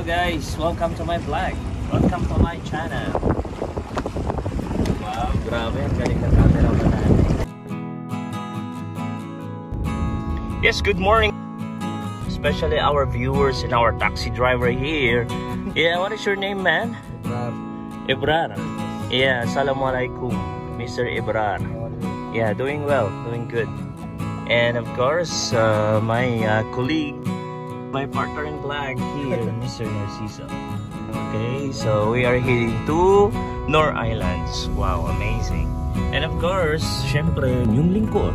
guys, welcome to my vlog. Welcome to my channel. Wow, grabe, ang galing ng camera ba natin. Yes, good morning. Especially our viewers and our taxi driver here. Yeah, what is your name, man? Ibrar. Yeah, assalamualaikum, Mr. Ibrar. Yeah, doing well, doing good. And of course, my colleague, my partner in vlog here, Mr. Narciso. Okay, so we are heading to Nor Islands. Wow, amazing. And of course, syempre, yung lingkod,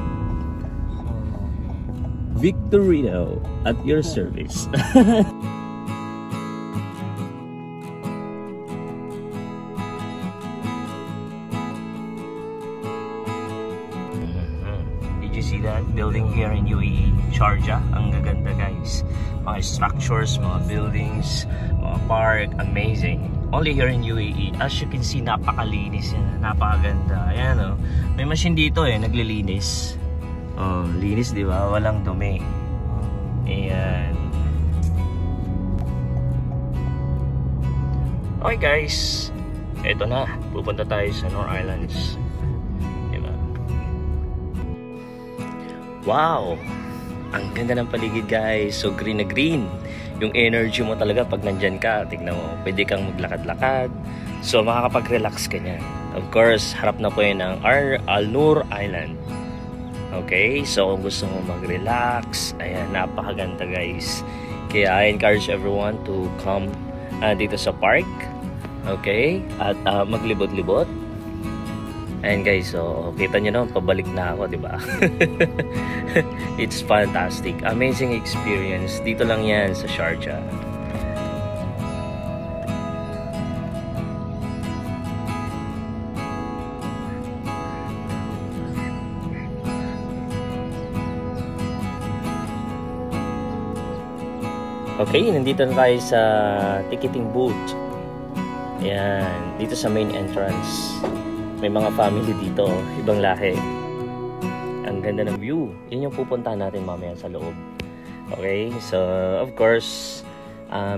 Victorino at your service. Did you see that building here in UAE, Sharjah? Ang gaganda, guys. Mga structures, mga buildings, mga park, amazing. Only here in UAE. As you can see, napakalinis yan, napakaganda. Ayan, oh. May machine dito naglilinis. Oh, linis, di ba? Walang dumi. Ayan. Okay, guys. Eto na. Pupunta tayo sa Nor Islands. Diba? Wow! Ang ganda ng paligid, guys. So green na green. Yung energy mo talaga pag nandyan ka, tignan mo, pwede kang maglakad-lakad. So makakapag-relax ka niyan. Of course, harap na po yun ng Al Noor Island. Okay, so kung gusto mo mag-relax, ayan, napakaganda, guys. Kaya I encourage everyone to come dito sa park. Okay, at maglibot-libot. Ayan, guys, so kita nyo naman, pabalik na ako, di ba? It's fantastic, amazing experience. Dito lang yan sa Sharjah. Okay, nandito na tayo sa ticketing booth. Ayan, dito sa main entrance. May mga family dito, ibang lahi. Ang ganda ng view. Yun yung pupuntahan natin mamaya sa loob. Okay, so of course,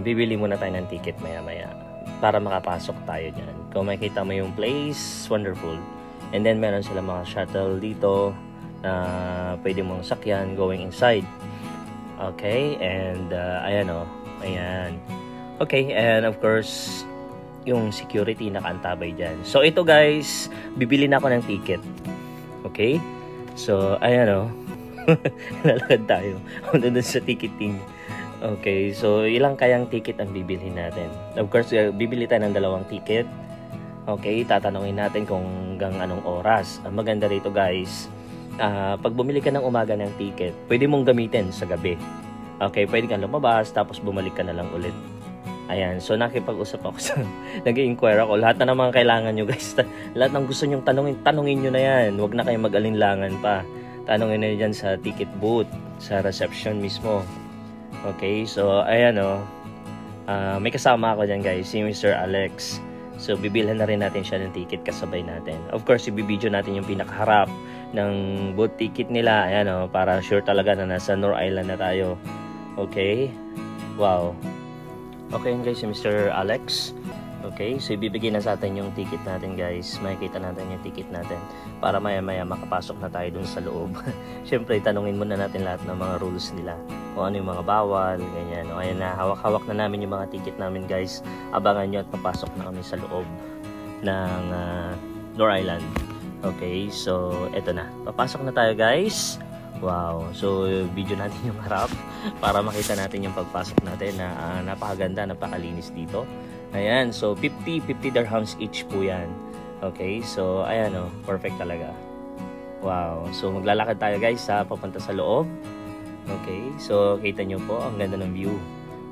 bibili muna tayo ng ticket maya-maya para makapasok tayo dyan. Kung makikita mo yung place, wonderful. And then meron sila mga shuttle dito na pwede mong sakyan going inside. Okay, and ayan o, ayan. Okay, and of course, yung security nakaantabay dyan. So ito, guys, bibili na ako ng ticket. Okay, so ayan o. Lalakad tayo doon sa ticketing. Okay, so ilang kayang ticket ang bibili natin? Of course, bibili tayo ng 2 ticket. Okay, tatanungin natin kung hanggang anong oras. Ang maganda rito, guys, pag bumili ka ng umaga ng ticket, pwede mong gamitin sa gabi. Okay, pwede kang lumabas tapos bumalik ka na lang ulit. Ayan, so nakipag-usap ako sa nag-i-inquire ako. Lahat na ng mga kailangan nyo, guys. Lahat ng gusto nyong tanungin nyo na yan. Huwag na kayong mag-alinlangan pa. Tanungin na dyan sa ticket booth, sa reception mismo. Okay, so ayan o. May kasama ako dyan, guys, si Mr. Alex. So bibilhan na rin natin siya ng ticket kasabay natin. Of course, i-video natin yung pinakaharap ng booth ticket nila. Ayan o, para sure talaga na nasa Nor Island na tayo. Okay, wow. Okay, guys, si Mr. Alex. Okay, so ibibigay na sa atin yung ticket natin, guys. Makikita natin yung ticket natin para maya-maya makapasok na tayo dun sa loob. Siyempre, tanungin muna natin lahat ng mga rules nila. Kung ano yung mga bawal, ganyan. O, ayan na, hawak-hawak na namin yung mga ticket namin, guys. Abangan nyo at papasok na kami sa loob ng Nor Island. Okay, so eto na. Papasok na tayo, guys. Wow, so video natin yung harap para makita natin yung pagpasok natin na napakaganda, napakalinis dito. Ayan, so 50 dirhams each po yan. Okay, so ayan o, perfect talaga. Wow, so maglalakad tayo, guys, papunta sa loob. Okay, so kita nyo po, ang ganda ng view.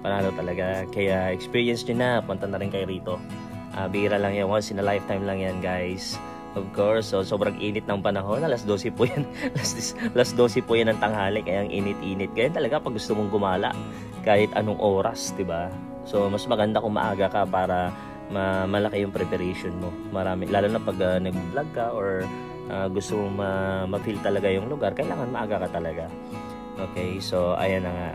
Panalo talaga, kaya experience nyo na, punta na rin kayo rito. Bihira lang yan, once in a lifetime lang yan, guys. Of course, so sobrang init ng panahon. Alas 12 po yan. Alas 12 po yan ng tanghali. Kaya ang init-init. Kaya talaga pag gusto mong gumala, kahit anong oras, diba? So mas maganda kung maaga ka para malaki yung preparation mo. Marami, lalo na pag nag-vlog ka or gusto mong ma-feel talaga yung lugar, kailangan maaga ka talaga. Okay, so ayan na nga.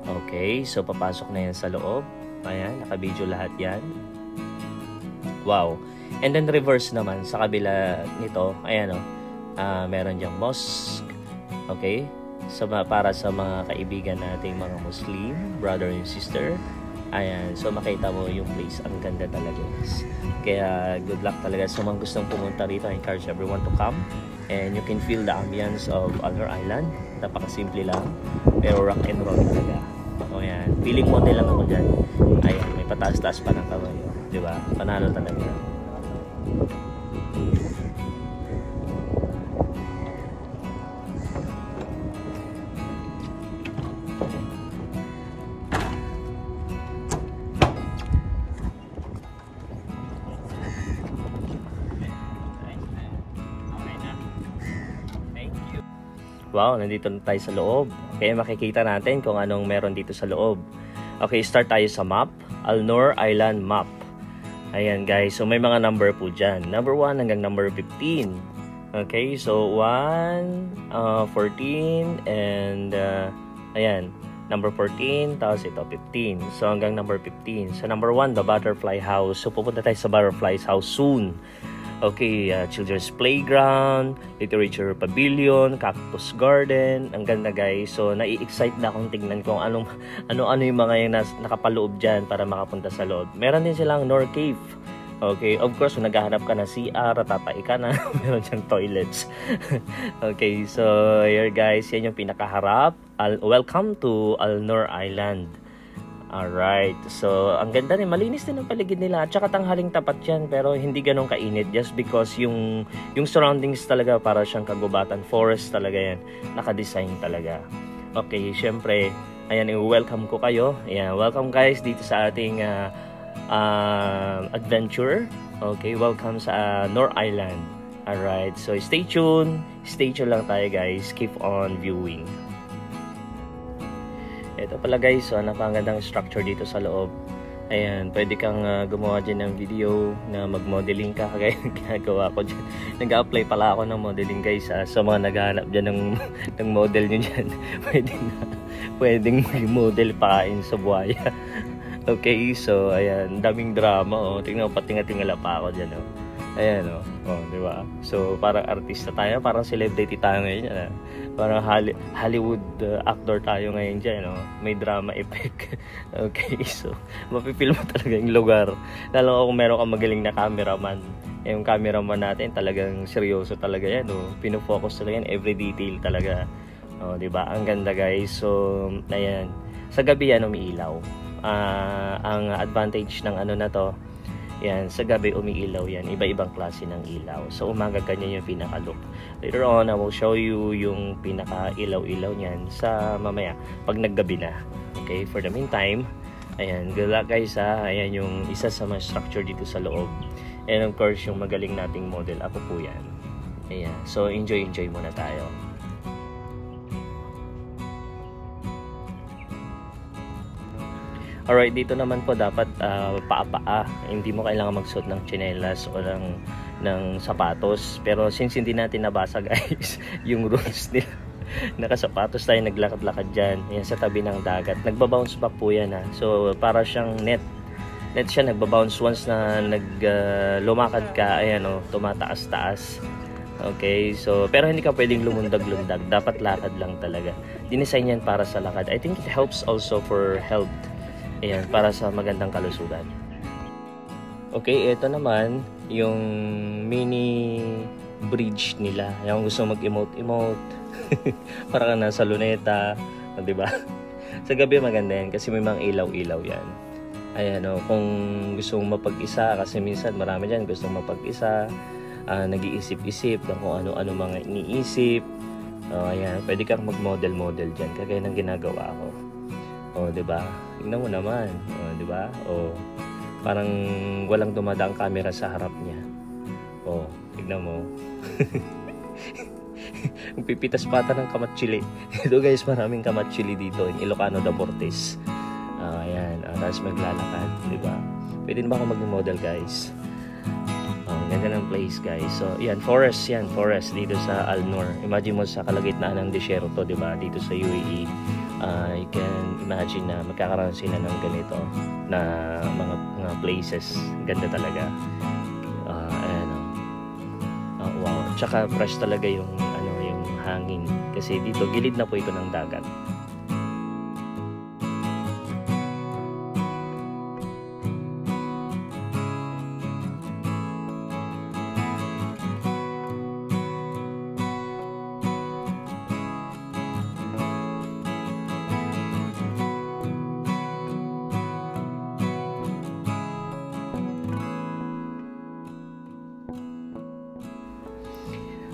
Okay, so papasok na yan sa loob. Ayan, naka-video lahat yan. Wow. And then reverse naman sa kabila nito, ayan o, meron diyang mosque. Okay, so para sa mga kaibigan nating mga Muslim, brother and sister. Ayan, so makita mo yung place, ang ganda talaga. Kaya good luck talaga sa mga gustong pumunta rito. I encourage everyone to come and you can feel the ambience of Alnor Island. Napakasimple lang, pero rock and roll talaga. O yan, feeling mo lang ako dyan. Ayan, may pataas-taas pa ng kamay, diba? Panalo talaga. Wow, nandito na tayo sa loob. Kaya makikita natin kung anong meron dito sa loob. Okay, start tayo sa map. Alnor Island map. Ayan guys, so may mga number po dyan. Number 1 hanggang number 15. Okay, so 1, 14, and ayan, number 14, tapos ito 15. So hanggang number 15. So number 1, the Butterfly House. So pupunta tayo sa Butterfly House soon. Okay, children's playground, literature pavilion, cactus garden. Ang ganda guys. So nai-excite na akong tingnan kung ano yung mga yung nakapaloob dyan para makapunta sa loob. Meron din silang Nor Cave. Okay, of course, kung naghahanap ka na CR, tatay ka na. Meron diyang toilets. Okay, so here guys, yan yung pinakaharap. Welcome to Alnor Island. Alright, so ang ganda rin, malinis din ang paligid nila at saka tanghaling tapat yan pero hindi ganun kainit just because yung surroundings talaga para siyang kagubatan, forest talaga yan, nakadesign talaga. Okay, syempre, ayan, i-welcome ko kayo. Ayan, welcome guys dito sa ating adventure. Okay, welcome sa Nor Island. Alright, so stay tuned lang tayo guys, keep on viewing. Ito pala guys, so napakagandang structure dito sa loob. Ayan, pwede kang gumawa dyan ng video na mag-modeling ka kagaya ng ginagawa ko dyan. Nag-apply pala ako ng modeling guys sa mga naghahanap dyan ng model nyo dyan. Pwedeng mag-model pakain sa buhaya. Okay, so ayan, daming drama. Tingnan mo, patinga-tingala pa ako dyan. Ayan diba? So parang artista tayo, parang celebrity tayo ngayon. Parang Hollywood actor tayo ngayon dyan, may drama effect. Okay, so mapipil mo talaga yung lugar. Lalo kung meron kang magaling na cameraman. Yung cameraman natin talagang seryoso talaga yan. Pinofocus talaga yan, every detail talaga. Diba? Ang ganda guys. So ayan, sa gabi yan umiilaw. Ang advantage ng na to, yan, sa gabi umiilaw yan, iba-ibang klase ng ilaw. So umaga ganyan yung pinaka-look. Later on, I will show you yung pinaka-ilaw-ilaw niyan sa mamaya pag naggabi na. Okay, for the meantime, ayan, good luck guys ha. Ayan yung isa sa mga structure dito sa loob. And of course, yung magaling nating model, ako po yan. Ayan, so enjoy muna tayo. Alright, dito naman po dapat paa-paa. Hindi mo kailangan magsuot ng tsinelas o ng sapatos. Pero since hindi natin nabasa guys, yung rules nila, nakasapatos tayo, naglakad-lakad dyan. Yan sa tabi ng dagat. Nagbabounce back po yan ha. So para siyang net siya, nagbabounce once na lumakad ka, ayan tumataas-taas. Okay, so pero hindi ka pwedeng lumundag-lundag. Dapat lakad lang talaga. Dinesign yan para sa lakad. I think it helps also for health. Ayan, para sa magandang kalusugan. Okay, ito naman yung mini bridge nila. Yung gusto mag-emote para ka nasa luneta, diba? Sa gabi maganda yan kasi may mga ilaw-ilaw yan. Ayan kung gusto mong mapag-isa, kasi minsan marami dyan gustong mapag-isa, nag-iisip-isip ng kung ano-ano mga iniisip. Ayan, pwede kang mag-model dyan kagaya ng ginagawa ko. Diba? Tingnan mo naman. Diba? Parang walang dumadaang camera sa harap niya. Tingnan mo. Pipitas pata ng kamatsili. Ito guys, maraming kamatsili dito in Ilocano de Bortes. Ayan. Tapos maglalakad. Diba? Pwede ba ako mag-model guys? Ganda ng place guys. So, yan. Forest yan. Forest dito sa Alnor. Imagine mo sa kalagitnaan ng desierto, diba? Dito sa UAE. You can imagine na magkakaroon sila ng ganito na mga places. Ganda talaga. Ayan, wow. Tsaka fresh talaga yung hangin kasi dito gilid na po ito ng dagat.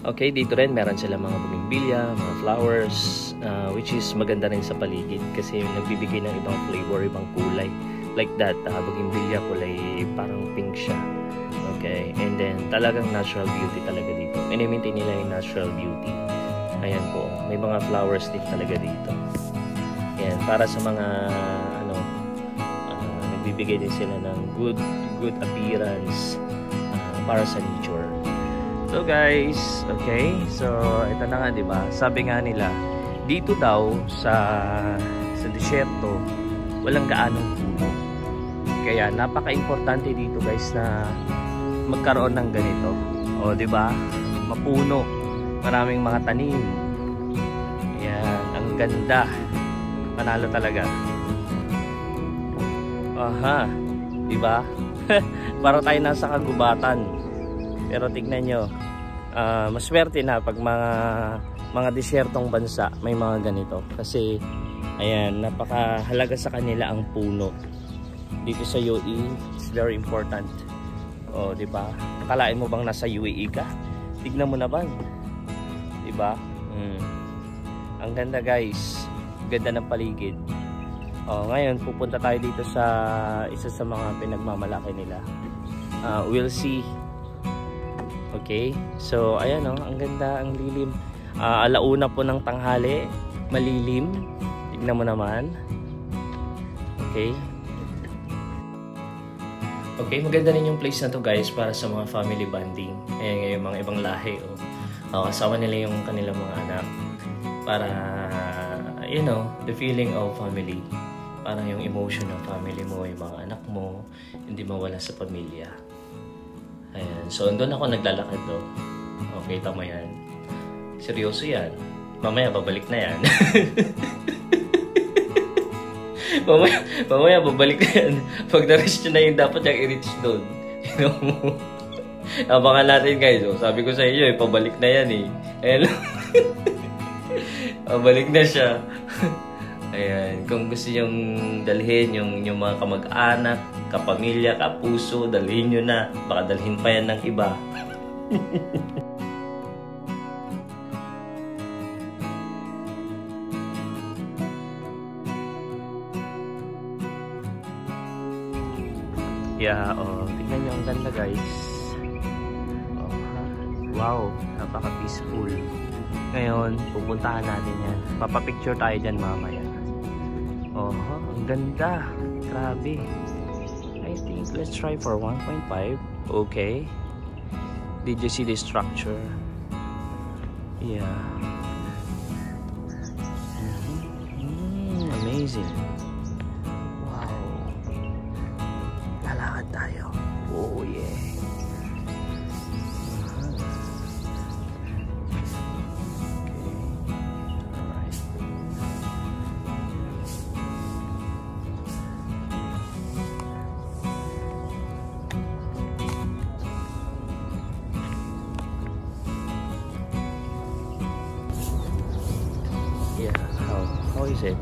Okay, dito rin meron sila mga bougainvillea, mga flowers, which is maganda rin sa paligid kasi nagbibigay ng ibang flavor, ibang kulay. Like that, bougainvillea kulay parang pink siya. Okay, and then talagang natural beauty talaga dito. Mini-maintain nila yung natural beauty. Ayan po, may mga flowers din talaga dito. Ayan, para sa mga nagbibigay din sila ng good appearance para sa nature. So guys, okay, so ito na nga, diba? Sabi nga nila, dito daw sa disyerto, walang gaanong puno. Kaya napaka-importante dito guys na magkaroon ng ganito. O diba? Mapuno, maraming mga tanim. Ayan, ang ganda. Panalo talaga. Aha, diba? Para tayo nasa kagubatan. Pero tignan nyo, maswerte na pag mga disyertong bansa may mga ganito. Kasi, ayan, napakahalaga sa kanila ang puno. Dito sa UAE, it's very important. O, diba? Akalain mo bang nasa UAE ka? Tignan mo naman. Diba? Ang ganda guys. Ganda ng paligid. O, ngayon, pupunta tayo dito sa isa sa mga pinagmamalaki nila. We'll see. Okay, so ayan ang ganda, ang lilim. Alauna po ng tanghali, malilim. Tignan mo naman. Okay. Okay, maganda rin yung place na to guys para sa mga family bonding. Ayan yung mga ibang lahi. Kasama nila yung kanilang mga anak. Para, the feeling of family. Parang yung emotion ng family mo, yung mga anak mo, hindi mawala sa pamilya. Ayan. So, doon ako naglalakad do. Okay, tama yan. Seryoso yan. Mamaya, babalik na yan. mamaya, babalik na yan. Pag na-reach na yung dapat yung i-reach doon. Abangan natin guys. So, sabi ko sa inyo, pabalik na yan eh. Ayan. Pabalik na siya. Ayan. Kung gusto nyong dalhin yung mga kamag-anak, kapamilya, kapuso, dalhin nyo na. Baka dalhin pa yan ng iba. Yeah, tingnan nyo ang ganda guys. Wow, napaka-peaceful. Ngayon, pupuntahan natin yan. Papapicture tayo dyan mamaya. Ang ganda. Grabe. I think let's try for 1.5. Okay. Did you see the structure? Yeah. Amazing. Wow. Lalakad tayo. Oh yeah. How is it?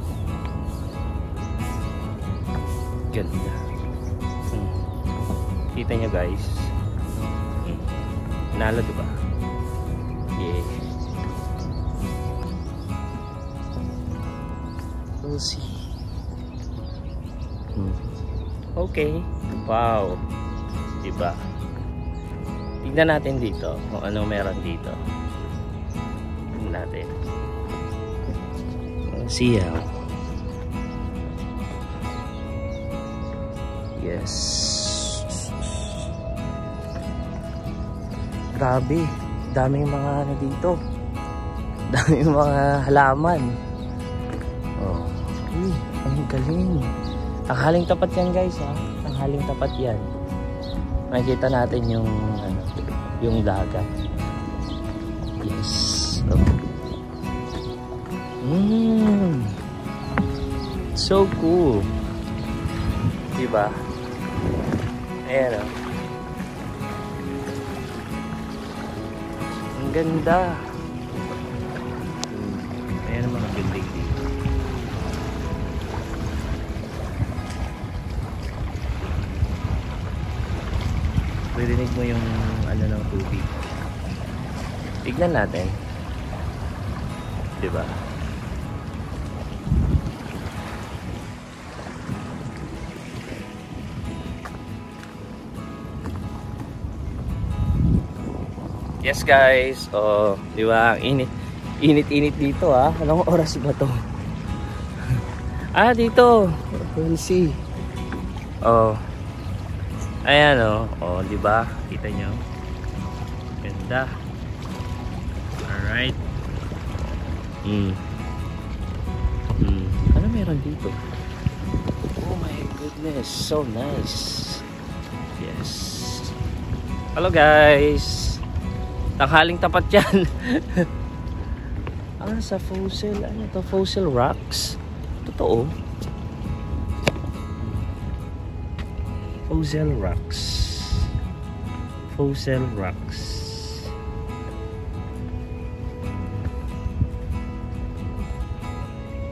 Ganda. Kita nyo guys. Nalo diba? Yeah. We'll see. Okay. Wow. Diba? Tignan natin dito kung ano meron dito. Tignan natin. Siyaw. Yes. Grabe. Daming mga dito. Daming mga halaman. galing. Tanghaling tapat yan guys ha. Tanghaling tapat yan. Makikita natin yung ano, yung dagat. Yes. So cool. Diba? Ayan o. Ang ganda. Ayan ang mga building dito. Pwedinig mo yung ano ng tubig. Tignan natin. Diba? Yes guys, oh, di ba? Init dito ah. Anong oras ba to? Dito. We'll see. Oh. Ayan oh. Oh, di ba? Kita nyo? Ganda. Alright. Ano meron dito? Oh my goodness, so nice. Yes. Hello guys. Tanghaling tapat yan. Sa fossil. Ano to? Fossil rocks. Totoo. Fossil rocks. Fossil rocks.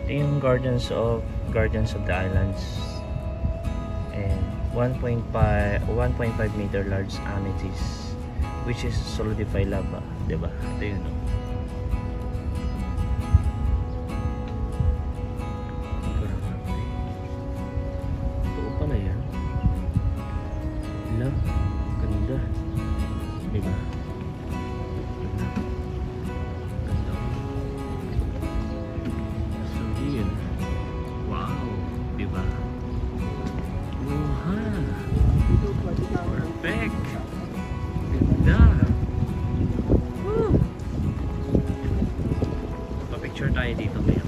Ito yung Guardians of the Islands. And 1.5 meter large amethyst, which is solidified lava, diba? Ito yun, no? Grabe. Ito pala yan. Hala, ganda. Diba? Ganda. Ganda. So yun. Wow. Diba? Perfect. Ganda. Woo. Pa-picture tayo dito ngayon.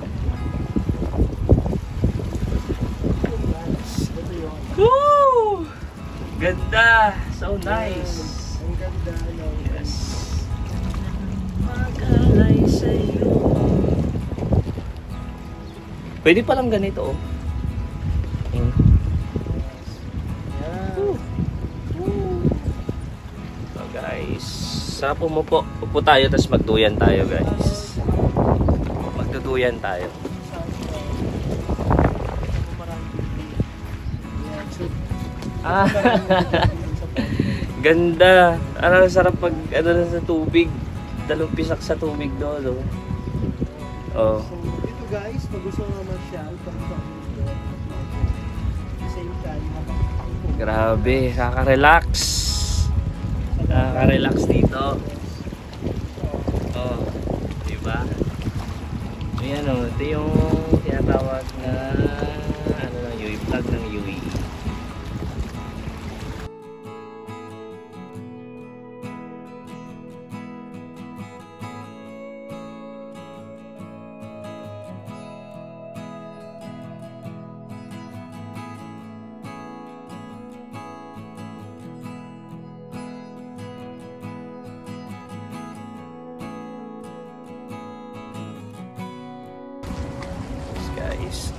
Woo! Ganda. So nice. Ang ganda. Yes. Magalay sa'yo. Pwede palang ganito oh. Guys, sa pumupo, upo tayo tapos magduyan tayo guys. Magduduyan tayo. Ganda. Ano sarap pag ano sa tubig. Dalawang pisak sa tubig doon. Oh. So, dito guys, pag gusto nga masyal, same time. Grabe, kaka-relax. Nakaka-relax dito. Oh, diba? Ayan o, ito yung tinatawag na ano ng UE, flag ng UE. Guys,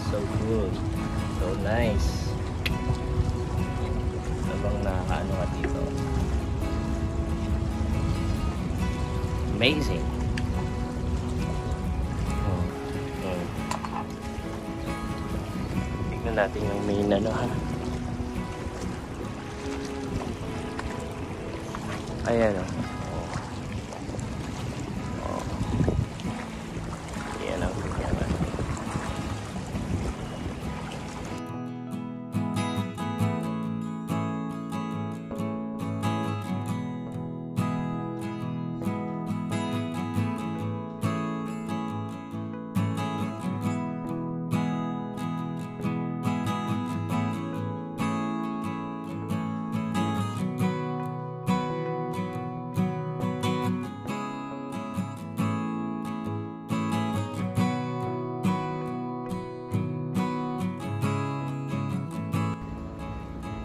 so good, so nice. Habang nakakaano ka dito, amazing. Tignan natin yung main ano ha. Ayan o.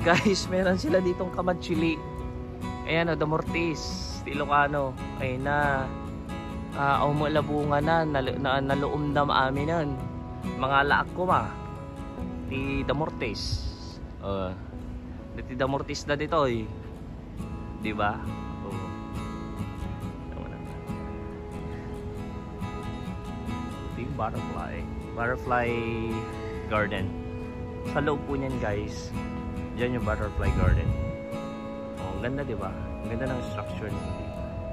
Guys, meron sila ditong kamatsili. Ayan o, Damortis, Ilocano. Ayun na. Umulabunga na, naluumdam amin nun. Mga laak ko ma. Di Damortis. Di Damortis na dito eh. Diba? Ito yung butterfly garden. Sa loob po niyan guys. Diyan yung butterfly garden. Ang ganda diba? Ang ganda ng structure nito.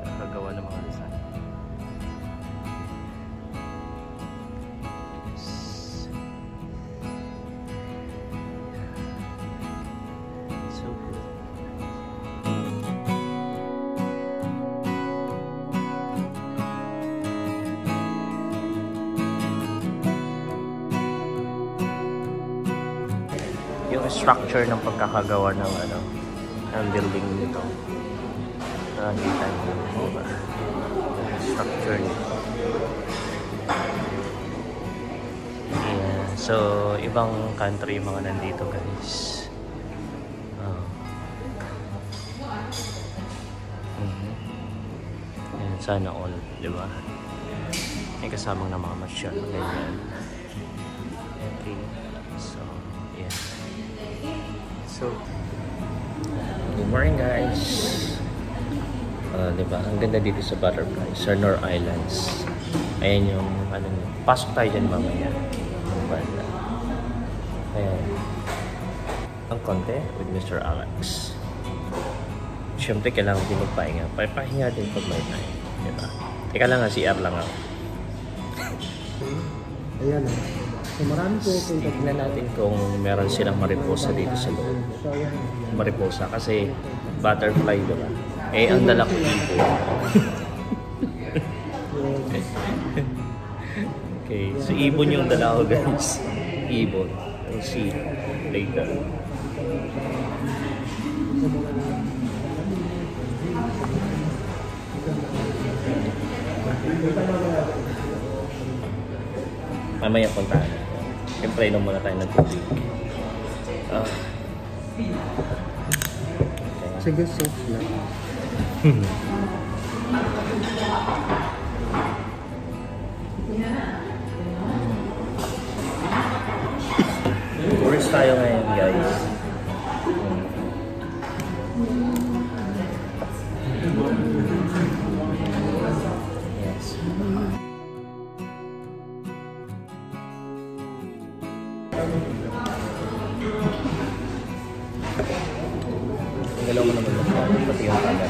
Nakagawa ng mga design. So good. Yung structure ng pagkakagawa ng ng building nito. Nakikita niyo yung structure nito. Yeah. So, ibang country yung mga nandito guys. Yan, sana all, di ba? May kasamang na mga masyal. Ganyan. Okay. So, yeah. So, good morning guys. Diba? Ang ganda dito sa Butterfly, sa North Islands. Ayan yung pasok tayo dyan mamaya. Ayan. Ang konti with Mr. Alex. Siyempre kailangan din magpahinga. Pahinga din pag may time. Diba? Teka lang nga, CR lang ako. Ayan o. So marami po punta. Tignan natin kung meron silang mariposa dito sa loob. Mariposa kasi butterfly, diba? Eh, ang dala ko ibon. Okay, so ibon yung dala ko guys. Ibon. We'll see later. Mamaya puntahan. Siyempre, inom muna tayo ng tubig. Sige, soft lang. Tourist tayo ngayon guys. Yes. Galaw mo naman masyado, pati yung camera.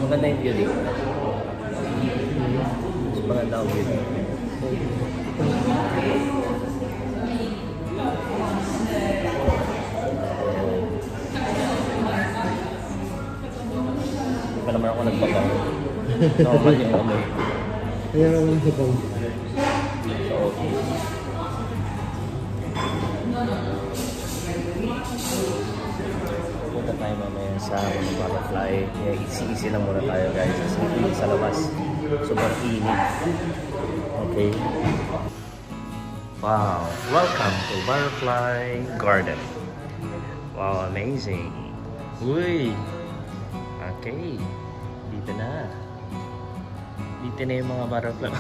Maganda yung view dito. Mas maganda ang view dito. Hindi pa naman ako nagbabaw. Normal yung amoy. Ayan ang hibang. Punta tayo mamaya sa butterfly. Easy lang muna tayo guys. Kasi sa labas. Sobrang init. Okay. Wow. Welcome to Butterfly Garden. Wow, amazing. Uy. Okay. Dito na. Dito na yung mga butterfly.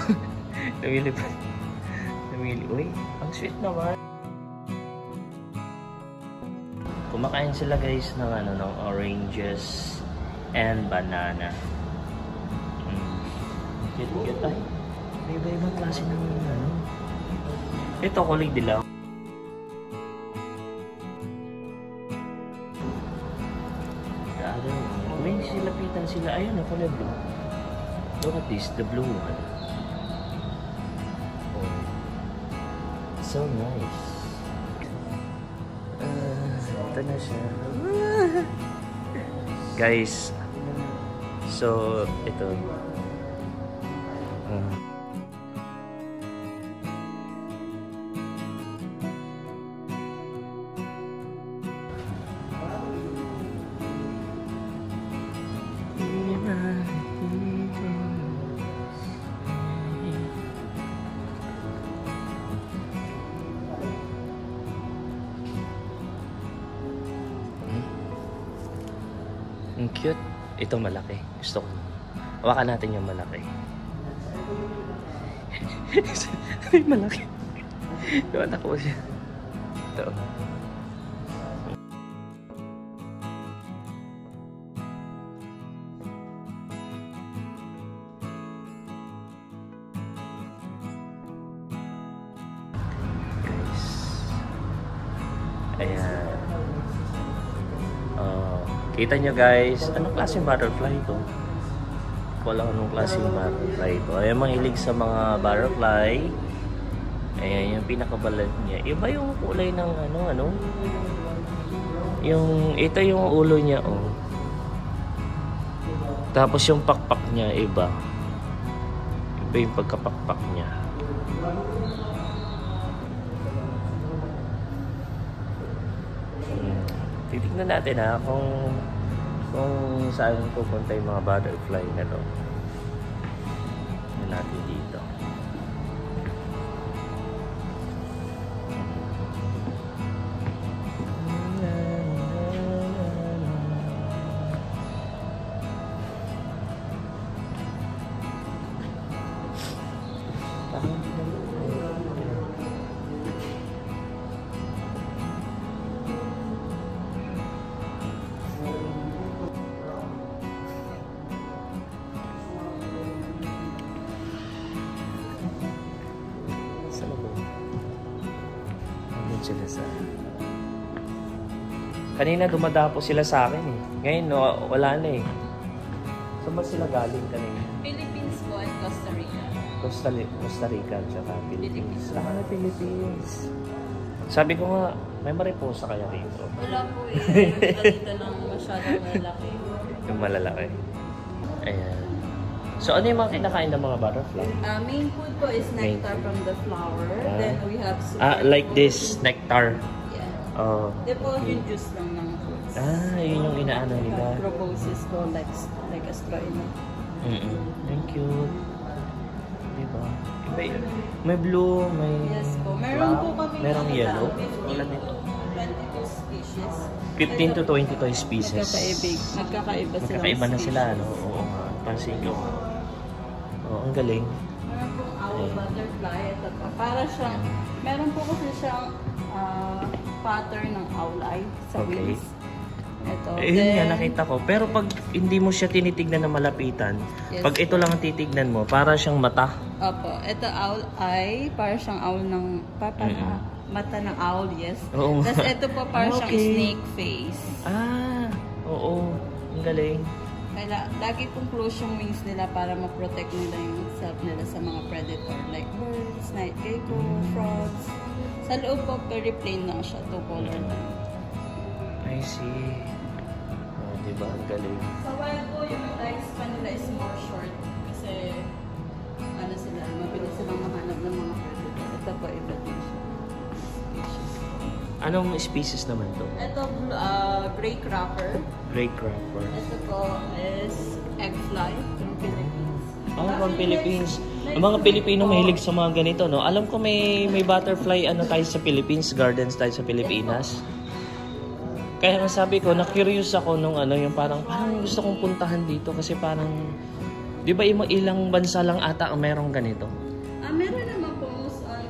Namilipad. Uy, ang sweet naman. Kumakain sila guys ng ng oranges and banana. Cute ay. May iba-ibang klase ng Ito kulay dilaw. May silapitan sila. Ayun, kulay blue. Look at this, the blue one. So nice. Ito na siya. Guys, so ito. Cute. Ito malaki. Gusto ko. Hawakan natin yung malaki. Ay, malaki. Doon ako siya. Ito. Ayan. Kita nyo guys, anong klaseng butterfly ito? Wala anong klaseng butterfly ito. Ayan, mahilig sa mga butterfly. Ayan, yung pinakabalat niya. Iba yung kulay ng ano. Ito yung ulo niya, oh. Tapos yung pakpak niya, iba. Iba yung pagkapakpak niya. Titignan natin kung saan pupunta yung mga butterfly na to. Tignan natin dito. Sila sa... Kanina dumadapo sila sa akin eh. Ngayon wala na eh. Saan ba sila galing kanina? Philippines po at Costa Rica. Costa Rica at saka Philippines. Philippines. Sabi ko nga, may mariposa kaya rito. Wala po eh. Dito lang masyadong malalaki. Yung malalaki. Ayan. So ano yung mga kinakain ng mga butterfly? Main food po is nectar from the flower. Then we have like this, nectar. Yeah. Oh. Then po yung juice lang ng fruits. Yun yung inaano nila. Proboscis po, like a straw in it. Thank you. Diba? Iba yun. May blue, may... Yes po. Meron po kami merong yellow. 22 species. 15 to 22 species. Magkakaiba sila. Magkakaiba na sila, no? Oo nga. Pansin ko. Oo, ang galing. Meron pong owl butterfly. Ito po. Para siyang... Meron po kasi siyang pattern ng owl eye sa wings. Ito. Yun nga, nakita ko. Pero pag hindi mo siya tinitignan na malapitan, pag ito lang ang titignan mo, para siyang mata. Opo. Ito owl eye. Para siyang owl ng... mata ng owl, yes. Oo. Tapos ito po para siyang snake face. Oo. Ang galing. Kaya lagi pong close yung wings nila para ma-protect nila yung self nila sa mga predator like birds, night gecko, frogs. Sa loob po, very plain lang siya. Two-color lang. I see. Diba? Ang galing. Sa wild po, yung lifespan nila is more short. Kasi, sila, mabilis silang mahanap ng mga predator. Ito po, iba din siya. Anong species naman to? Ito, gray crapper. Gray crapper. Ito po is eggfly from Philippines. From Philippines. Ang mga Pilipino mahilig sa mga ganito, no? Alam ko may butterfly tayo sa Philippines, gardens tayo sa Pilipinas. Kaya nga sabi ko, na-curious ako nung yung parang gusto kong puntahan dito kasi parang, di ba ilang bansa lang ata ang merong ganito? Meron naman po most on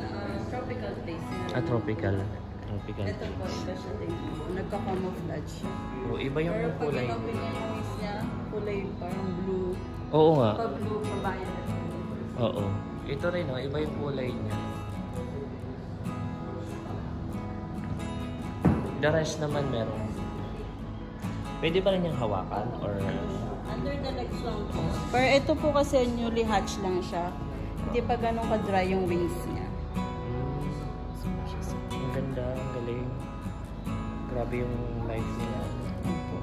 tropical place. Tropical. Ito po, iba siya din. Nagka-camouflage siya. Iba yung pero kulay. pag inopen niya yung wings niya, kulay parang blue. Oo nga. Pa-blue, pa-violet. Oo. Ito rin, iba yung kulay niya. The rest naman meron. Pwede pa rin niyang hawakan or... Under the legs lang po. Pero ito po kasi newly hatch lang siya. Hindi pa ganun ka-dry yung wings niya. Ang ganda, ang galing. Grabe yung life niya.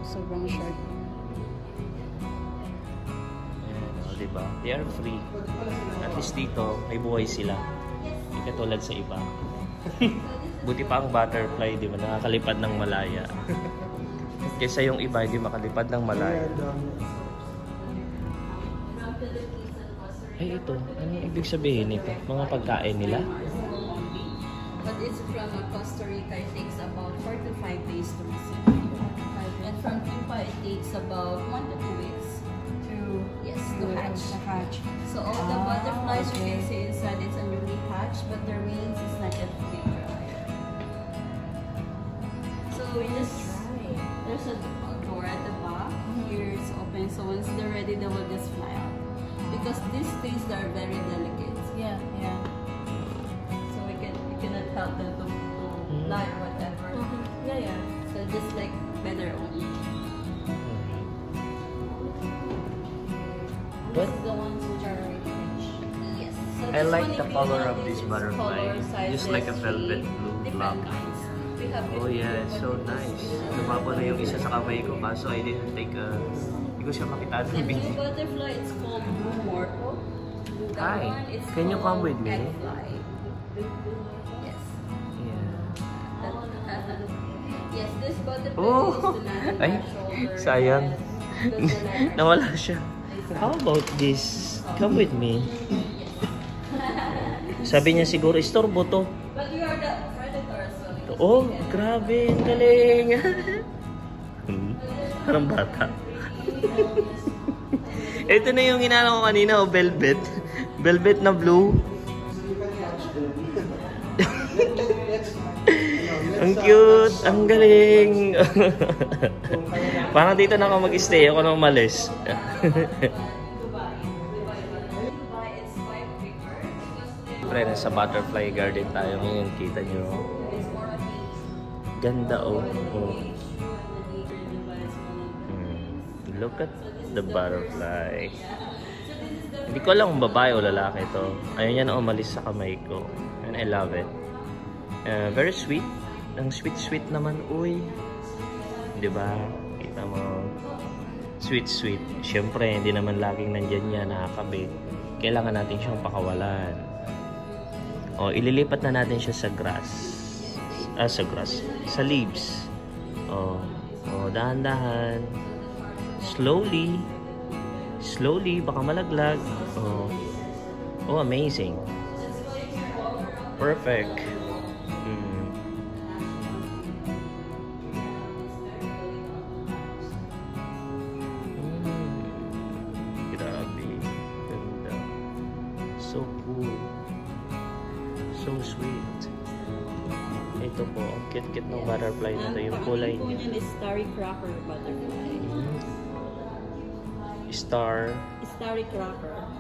Sobrang short. Ayan, diba? They are free. At least dito, may buhay sila. Hindi katulad sa iba. Buti pa ang butterfly, di ba? Nakakalipad ng malaya. Kaysa yung iba, hindi makalipad ng malaya. Ay, ito. Anong ibig sabihin nito? Mga pagkain nila? But it's from Costa Rica. It takes about 4 to 5 days to receive. And from pupa, it takes about 1 to 2 weeks to hatch. So all the butterflies you can see inside, it's a newly hatched, but their wings is not yet fully dry. So we just there's a door at the back. Here it's open, so once they're ready, they will just fly out. Because these things are very delicate. Yeah. So we cannot help them to fly or whatever. Yeah. So just like by their own. But This is the ones which are already finished. Yes. So I this like one, the if you color want, of this it's butterfly. color, Just sizes, like a velvet shape, blue different block. kinds. We have Oh yeah, it's so nice. Lumabo na yung isa sa kamay ko, kaso I didn't take a... Hindi ko siya makita The ng blue video. butterfly, it's called blue morpho. That Hi, one, it's can you come called with me? eggfly. Yes. Yes, this butterfly Oh! is to land on Ay, our shoulder. sayang. Yes. Nawala siya. How about this? Come with me. Sabi niya siguro, istorbo to. But you are the predator, so Oh, grabe, ang galing. Parang bata. Ito na yung inala ko kanina, oh, velvet. Velvet na blue. Ang cute, ang galing. Parang dito na ako mag-stay, ako na umalis. Siyempre, nasa butterfly garden tayo ngayon, kita nyo. Ganda, oh. Look at the butterfly. Hindi ko alam kung babae o lalaki ito. Ayun niya na umalis sa kamay ko. And I love it. Very sweet. Ang sweet naman, uy. Diba? Kita mo. Sweet. Siyempre, hindi naman laging nandyan niya nakakabit. Kailangan natin siyang pakawalan. O, ililipat na natin siya sa grass. Sa leaves. O, dahan-dahan. Slowly, baka malaglag. Oh, amazing. Perfect. Grabe. Ganda. So cool. So sweet. Ito po, ang cute-cute ng butterfly na ito. Yung kulay po niya. niyan is starry cracker butterfly.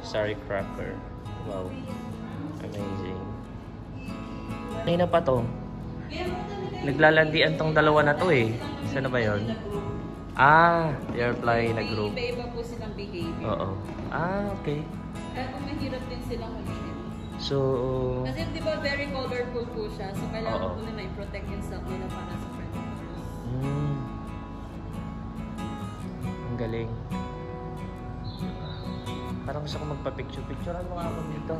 Starry cracker. Wow. Amazing. Kanina pa to. Naglalandian tong dalawa na to eh. Saan na ba yun? They are flying in a group. Iba-iba po silang behavior. Oo. Okay. Kaya po mahirap din silang mag-ship. So, Kasi di ba very colorful po siya. So kailangan Oo. po nila i-protect yung self nila para sa predators. ang galing. Parang gusto ko magpa-picture. Ano nga ako dito?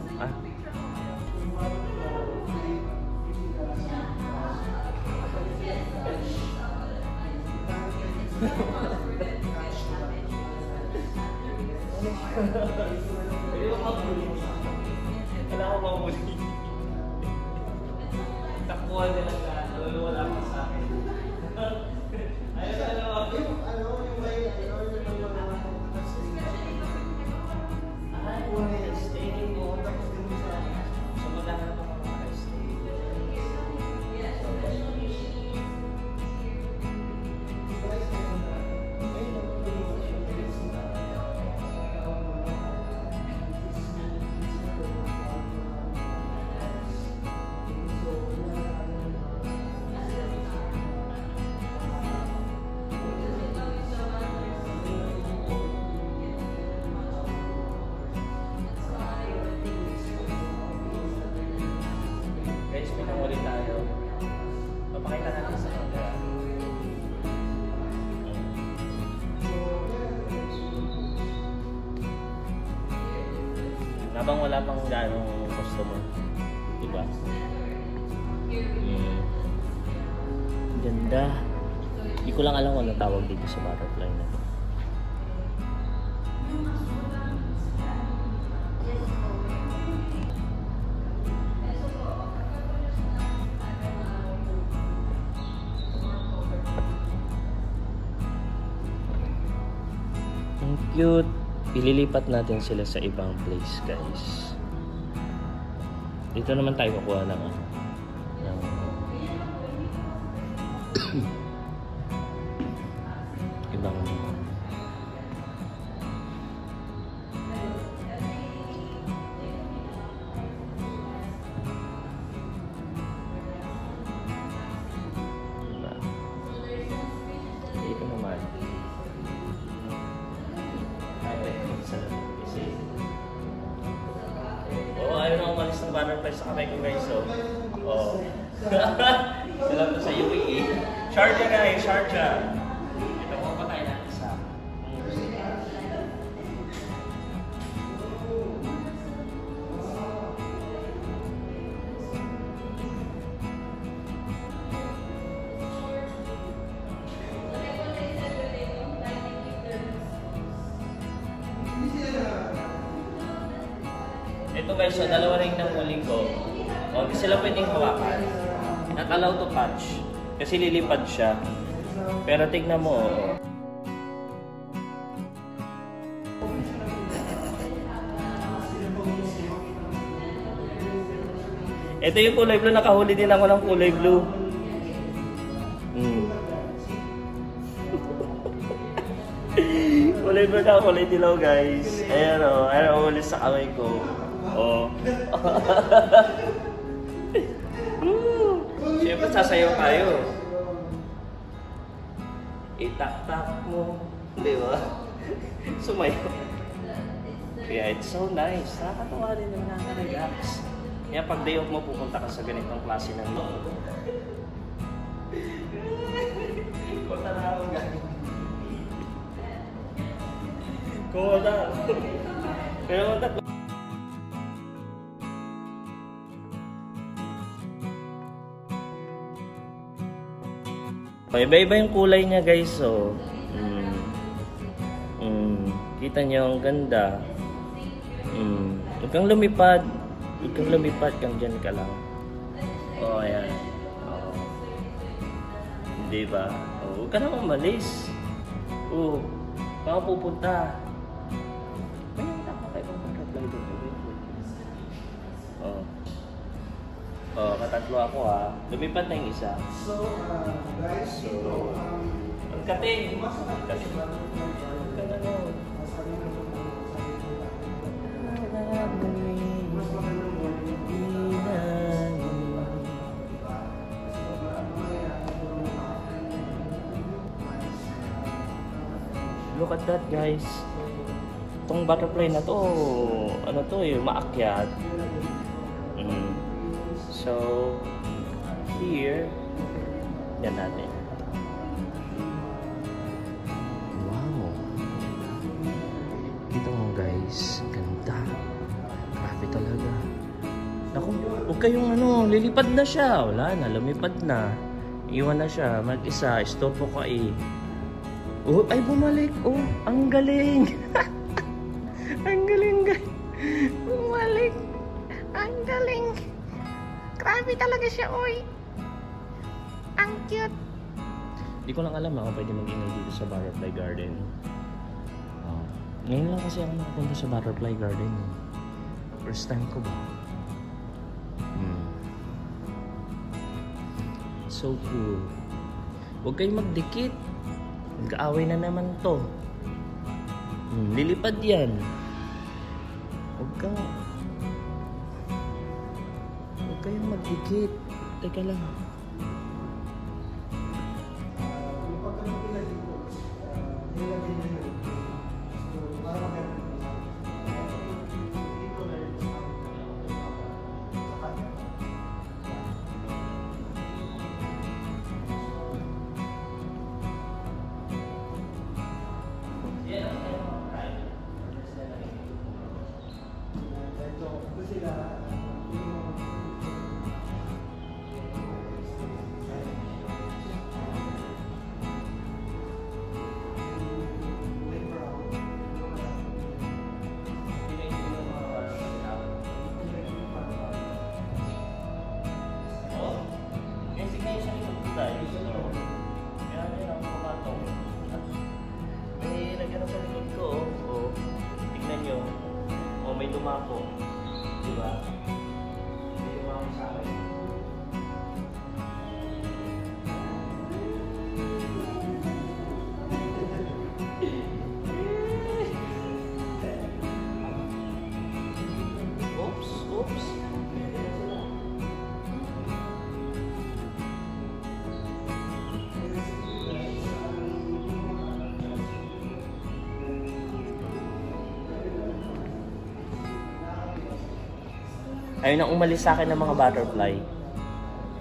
Kailangan ko mabuli. Takbuhan nila ka. Wala pa sa akin. Guys, pinamuli tayo. Papakita natin sa kanila. Habang wala pang ganong customer. Diba? Ganda. Hindi ko lang alam kung anong tawag dito sa butterfly na to. cute. Ililipat natin sila sa ibang place, guys. Dito naman tayo kukuha ng ibang dito naman. Ayaw na umalis ng butterfly sa kamay ko, guys. So, alam ko sa UAE. Sharjah, guys. Sharjah. Ito po pa tayo natin sa ito, guys, so dalawa rin ng huli ko. Hindi sila pwedeng hawakan. Not allowed to touch. Kasi lilipad siya. Pero tignan mo. Ito yung kulay blue. Nakahuli din ako ng kulay blue. Kulay blue na kulay dilaw, guys. Ayan o. Ayan o, ulit sa kamay ko. Oh. Siyempre sasayaw tayo. Itak-tak mo. Di ba? Sumayaw. Kaya it's so nice. Nakakatawa rin yung nakaka-relax. Kaya pag day off mo, pupunta ka sa ganitong klase ng loob. Kunta na ako, guys. Kunta. Pero kunta. Iba-iba yung kulay niya, guys. So, kita niyo ang ganda. Huwag kang lumipad. Huwag kang lumipad. Kang dyan ka lang. Oh, ayan. Oh. Diba? Oh, huwag ka na umalis. Oh, baka pupunta. Mayroon ako kayo kung butterfly dito. Oh. Oh, katatlo ako ha. Lumipad na yung isa. Guys, ang kating. Kating. Look at that, guys. Itong butterfly na to, ano to eh, maakyat. So, here, yan natin. Wow! Kita mo, guys, ganda. Grabe talaga. Naku, huwag kayong lilipad na siya. Wala na, lumipad na. Iwan na siya, mag-isa. Stop ko eh. Oh, ay bumalik. Oh, ang galing. Ang galing, guys. Bumalik. Ang galing. Grabe talaga siya, oy. Ang cute. Hindi ko lang alam kung pwede mag-ingay dito sa Butterfly Garden. Oh. Ngayon lang kasi ako nakapunta sa Butterfly Garden. First time ko ba? So cool. Huwag kayong magdikit. Nagkaaway na naman to. Lilipad yan. Huwag kayong magdikit. Teka lang. Kaya nila ang pumatong. May lagyan sa likod ko. yumapo. Diba? May yumapo sa akin. Oops. Ayun ang umalis sa akin ng mga butterfly.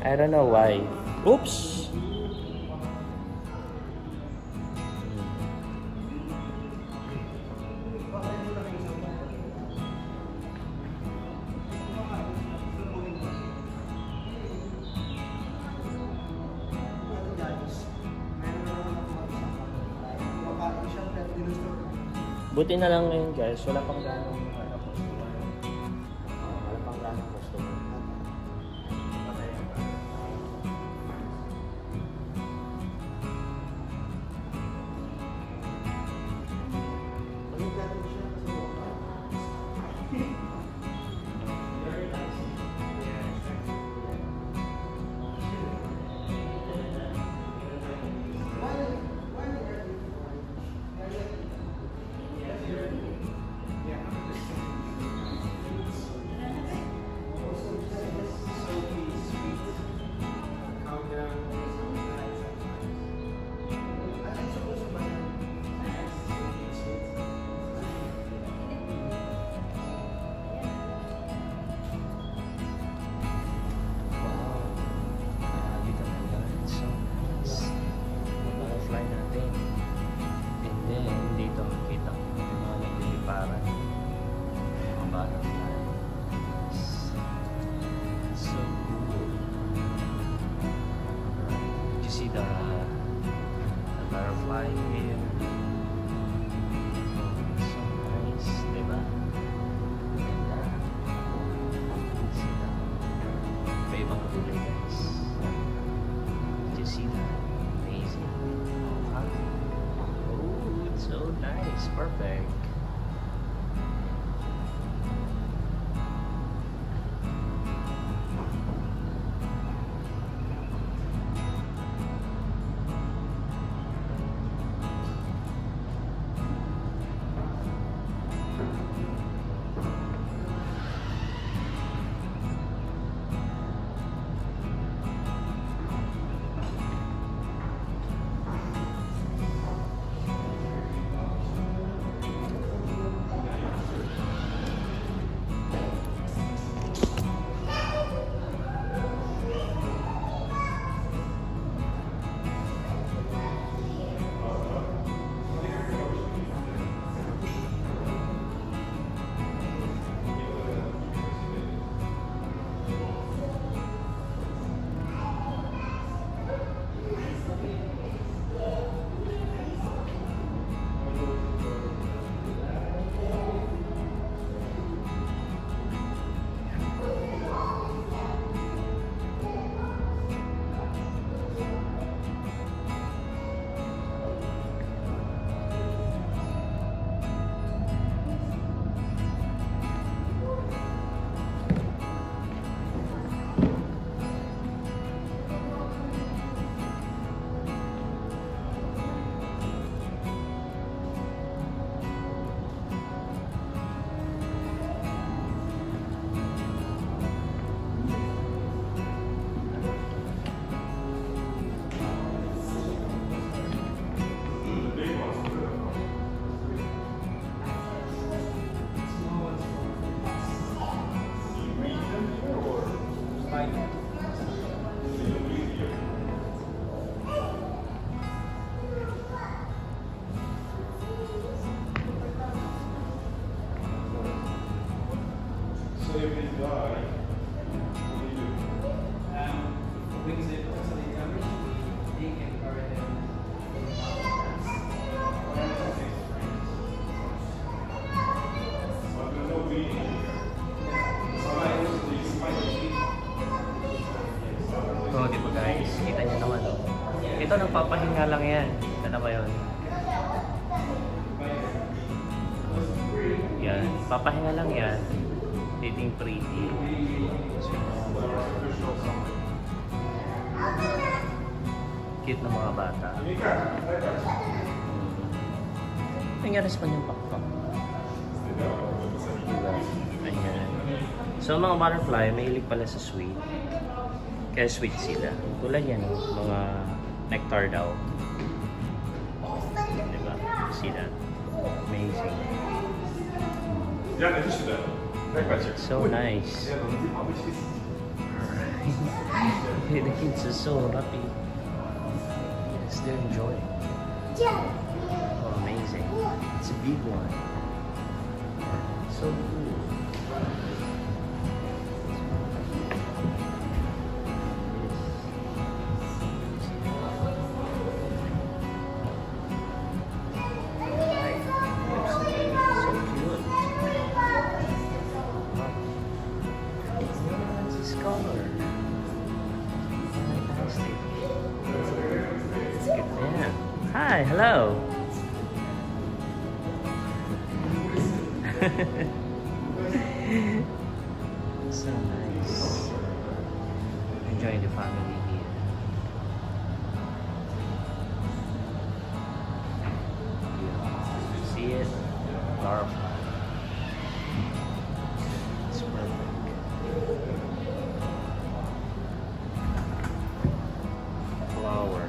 I don't know why. Oops! Buti na lang ngayon guys, wala pang ganong customer. Wala pang ganong customer. The butterfly here. So nice, diba? Ganda. Sila. May ibang kulay guys. Did you see that? Amazing. Oh, huh? Oh, it's so nice. Perfect. Oh, di ba guys? Kita niyo naman, oh. Ito, nagpapahinga lang yan. Ano ba yun? Yan. papahinga lang yan. Sitting pretty. So, cute na mga bata. Nangyari sa kanyang pakpak. Diba? Ayan. So, mga butterfly, mahilig pala sa sweet. Kaya sweet sila. Tulad yan, mga nectar daw. Diba? See that? Amazing. So nice. The kids are so happy. Yes, they're enjoying. Oh, amazing. It's a big one. So cool. Hi, hello. So nice. Enjoying the family here. See it? Butterfly. It's perfect. Flower.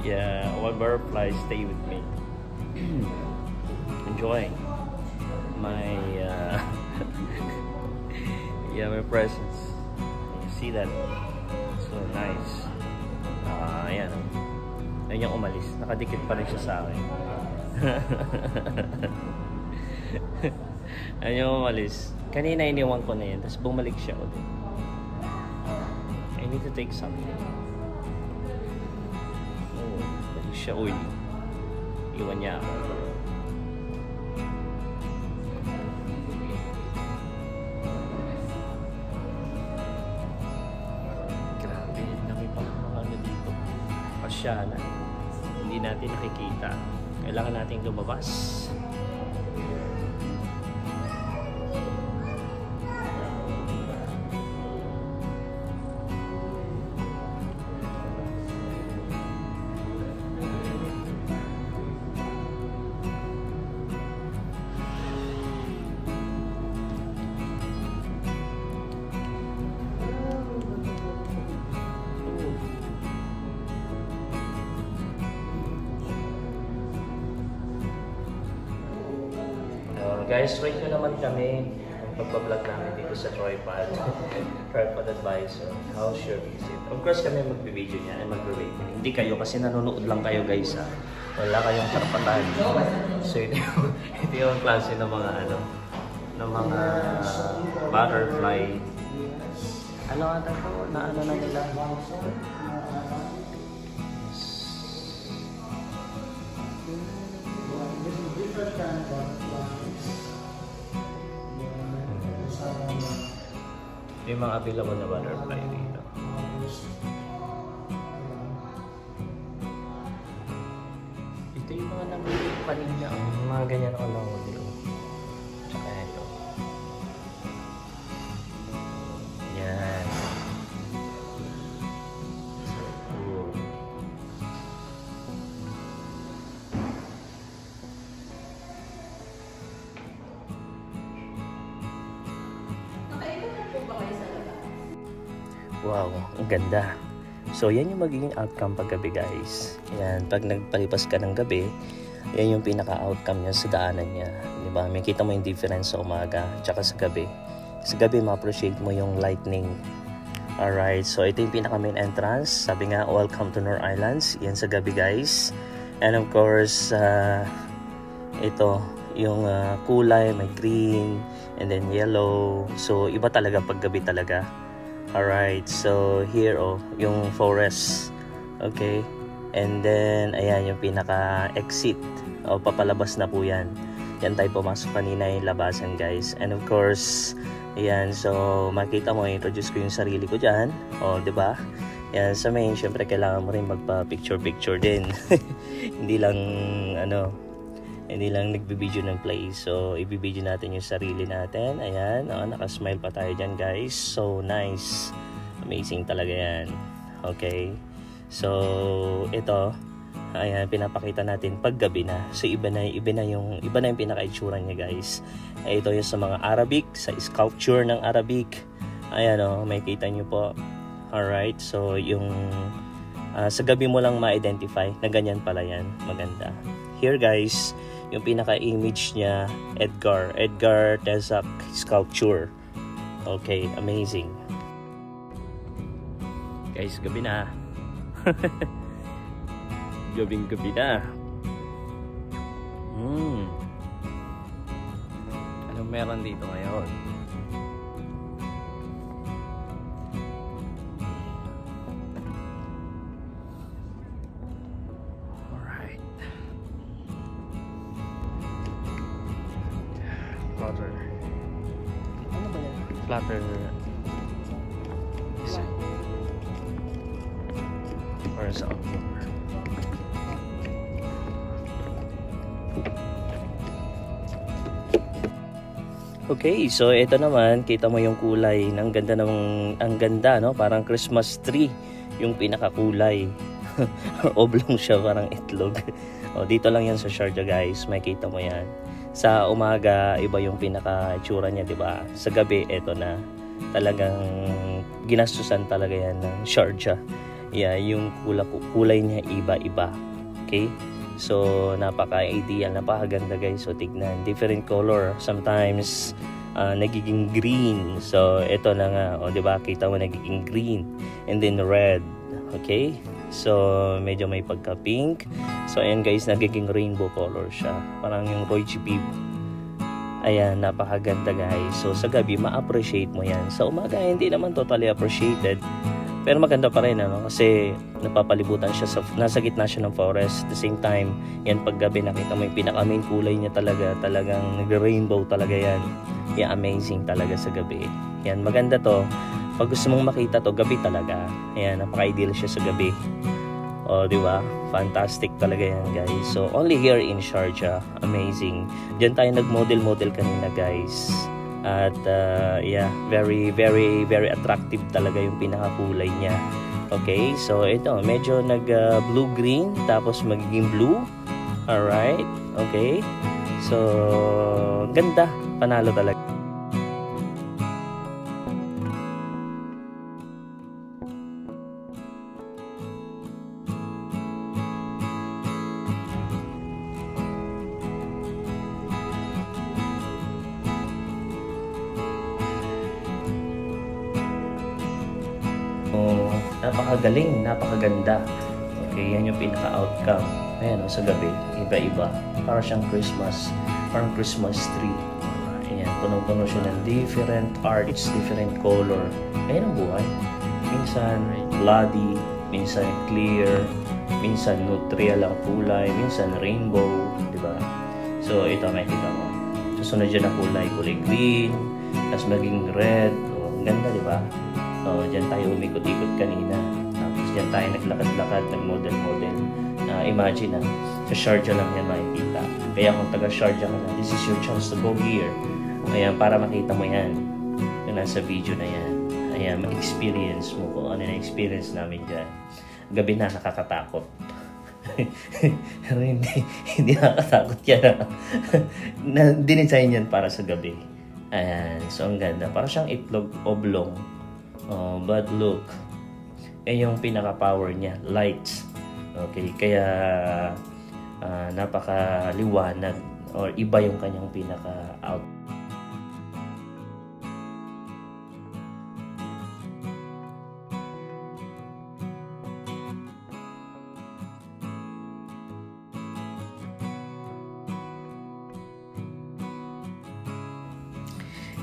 Yeah, one butterfly stay with me. Enjoying my yeah, my presence. You see that? So nice. Ayan. Ayan yung umalis. Nakadikit pa rin siya sa akin. Ayan yung umalis. Kanina iniwan ko na yan. Tapos bumalik siya ulit. I need to take something. Oh, balik siya ulit. Iwan niya ako. Grabe, dami pa mga ano dito. Pasyalan. Hindi natin nakikita. Kailangan natin lumabas. Guys, rate nyo naman kami ang pagpa-vlog namin dito sa Tripod. Tripod Advisor. How's your visit? Of course kami magbibideo niya and magre-rate. Hindi kayo kasi nanonood lang kayo guys ha. Wala kayong karapatan. So ito yung klase ng mga ano, ng mga butterfly. Ano ata ko? Na ano na nila? Yung mga available na butterfly dito. Ito yung mga namili kanina. Mga ganyan ako lang dito. Tsaka ito. Yan. Cool. Wow, ang ganda. So, yan yung magiging outcome paggabi guys. Yan, pag nagpalipas ka ng gabi, yan yung pinaka-outcome niya sa daanan niya. Diba? May kita mo yung difference sa umaga tsaka sa gabi. Sa gabi, ma-appreciate mo yung lightning. Alright, so ito yung pinaka-main entrance. Sabi nga, welcome to Nor Islands. Yan sa gabi guys. And of course, ito, yung kulay, may green, and then yellow. So, iba talaga paggabi talaga. Alright, so here yung forest. Okay. And then, ayan yung pinaka-exit. Papalabas na po yan. Yan tayo pumasok kanina yung labasan guys. And of course, ayan, so makita mo, introduce ko yung sarili ko dyan. Diba? Yan, sa main, syempre kailangan mo rin magpa-picture-picture din. Hindi lang nagbibideo ng play. So, ibibideo natin yung sarili natin. Ayan, nakasmile pa tayo dyan guys. So, nice. Amazing talaga yan. Okay. So, ito. Ayan, pinapakita natin paggabi na. So, iba na yung pinaka-itsura niya guys. Ito yung sa mga Arabic, sa sculpture ng Arabic. Ayan may kita nyo po. Alright, so yung sa gabi mo lang ma-identify na ganyan pala yan. Maganda. Here guys, yung pinaka-image niya, Edgar Tezak sculpture. Okay, amazing. Guys, gabi na. Gabing-gabi na. Anong meron dito ngayon? Alright. Flutter. Ano ba yan? Flutter. Or sa outdoor. Okay, so ito naman, kita mo yung kulay. Ang ganda, no? Parang Christmas tree yung pinakakulay. Oblong siya, parang itlog. Dito lang yan sa Sharjah guys, makita mo yan. Sa umaga, iba yung pinaka-itsura niya, diba? Sa gabi, ito na. Talagang ginastusan talaga yan ng Sharjah. Yeah, yung kulay niya iba-iba. Okay? So, napaka-ideal, napakaganda guys. So, tignan. Different color. Sometimes, nagiging green. So, ito na nga. Diba? Kita mo nagiging green. And then red. Okay? So, medyo may pagka-pink. So, ayan guys, nagiging rainbow color siya. Parang yung Royce Beef. Ayan, napakaganda guys. So, sa gabi, ma-appreciate mo yan. Sa umaga, hindi naman totally appreciated. Pero maganda pa rin, kasi napapalibutan siya nasa gitna siya ng forest. At the same time, yan paggabi, nakita mo yung pinaka-main kulay niya talagang nag-rainbow talaga yan. Yan, amazing talaga sa gabi. Yan, maganda to. Pag gusto mong makita to, gabi talaga. Yan, napaka-ideal siya sa gabi. Diba? Fantastic talaga yan, guys. So, only here in Sharjah. Amazing. Diyan tayo nag-model kanina, guys. At yeah, very very very attractive talaga yung pinakakulay niya. Okay, so ito medyo nag blue green tapos magiging blue. Alright, okay. So ganda, panalo talaga. napakagaling, napakaganda. Okay, yan yung pinaka-outcome. Ayan, sa gabi, iba-iba. Para siyang Christmas, parang Christmas tree. Ayan, punong-puno siya ng different arts, different color. Ayan ang buhay. Minsan bloody, minsan clear, minsan neutral ang kulay, minsan rainbow, di ba? So, ito makikita mo. Susunod dyan ang kulay green, tapos maging red. O, ang ganda, di ba? O, dyan tayo umikot-ikot kanina. Tapos dyan tayo naglakad-lakad, nag-model-model. Imagine sa Sharjah lang yan makikita. Kaya kung taga-Sharjah ka na, this is your chance to go here. Ayan, para makita mo yan. Yung nasa video na yan. Ayan, ma-experience mo kung ano na experience namin dyan. Gabi na, nakakatakot. Pero hindi nakakatakot yan. Dinesign yan para sa gabi. Ayan, so ang ganda. Para siyang itlog oblong. But look, yung pinaka-power niya, lights. Okay, kaya napakaliwanag or iba yung kanyang pinaka-out.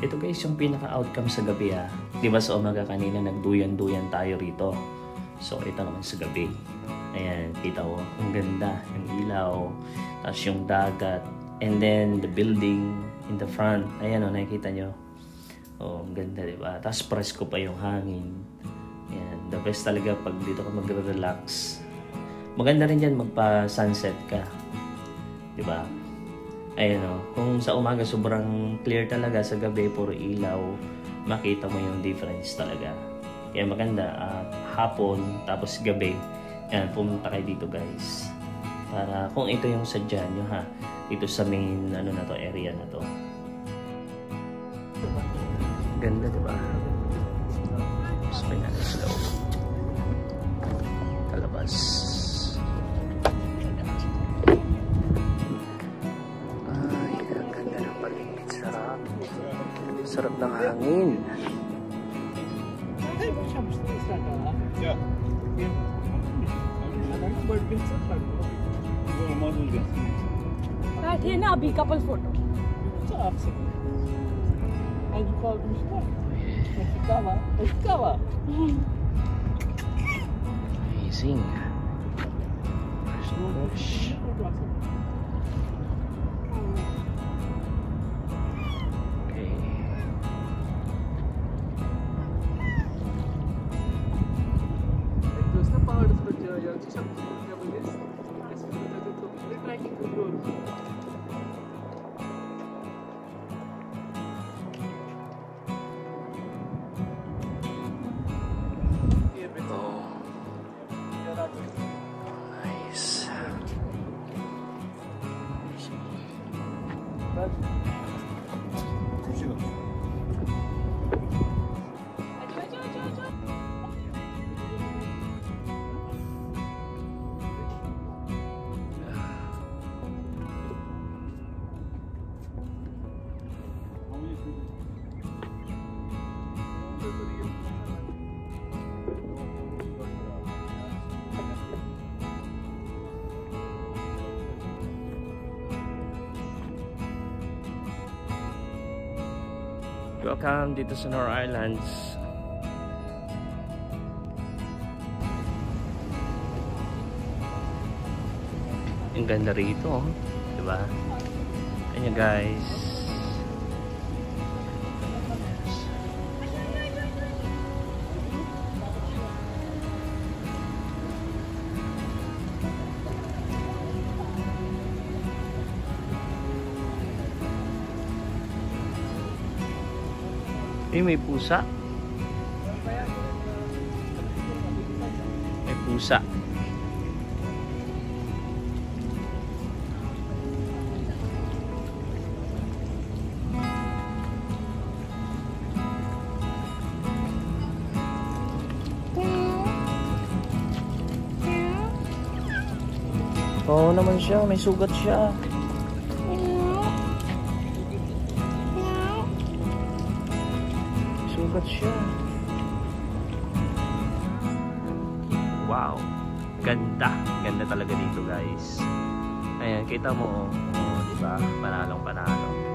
Ito guys, yung pinaka-outcome sa gabi ha. Diba sa umaga kanina nagduyan-duyan tayo rito. So ito naman sa gabi. Ayan, kita ko. Ang ganda. Yung ilaw. Tapos yung dagat. And then the building in the front. Ayan o, nakikita nyo. Oh, ang ganda diba? Tapos presko pa yung hangin. Ayan, the best talaga pag dito ka magre-relax. Maganda rin dyan magpa-sunset ka. Diba? Ayan o, kung sa umaga sobrang clear talaga, sa gabi puro ilaw, makita mo yung difference talaga. Kaya maganda, hapon, tapos gabi, yan, pumunta kayo dito guys. Para kung ito yung sadya nyo ha, ito sa main ano na to, area na to. Ganda diba? Mas may natin sa loob. Kalabas. Sarap ng hangin. बैठे ना अभी couple photo Amazing. There's no bush. Welcome dito sa Nor Islands. Ang ganda rito, diba? Ayan guys. May pusa. May pusa. Oo naman siya, may sugat siya. Sugat siya. Wow! Ganda! Ganda talaga dito guys. Ayan, kita mo, oh, di ba? Panalong panalo.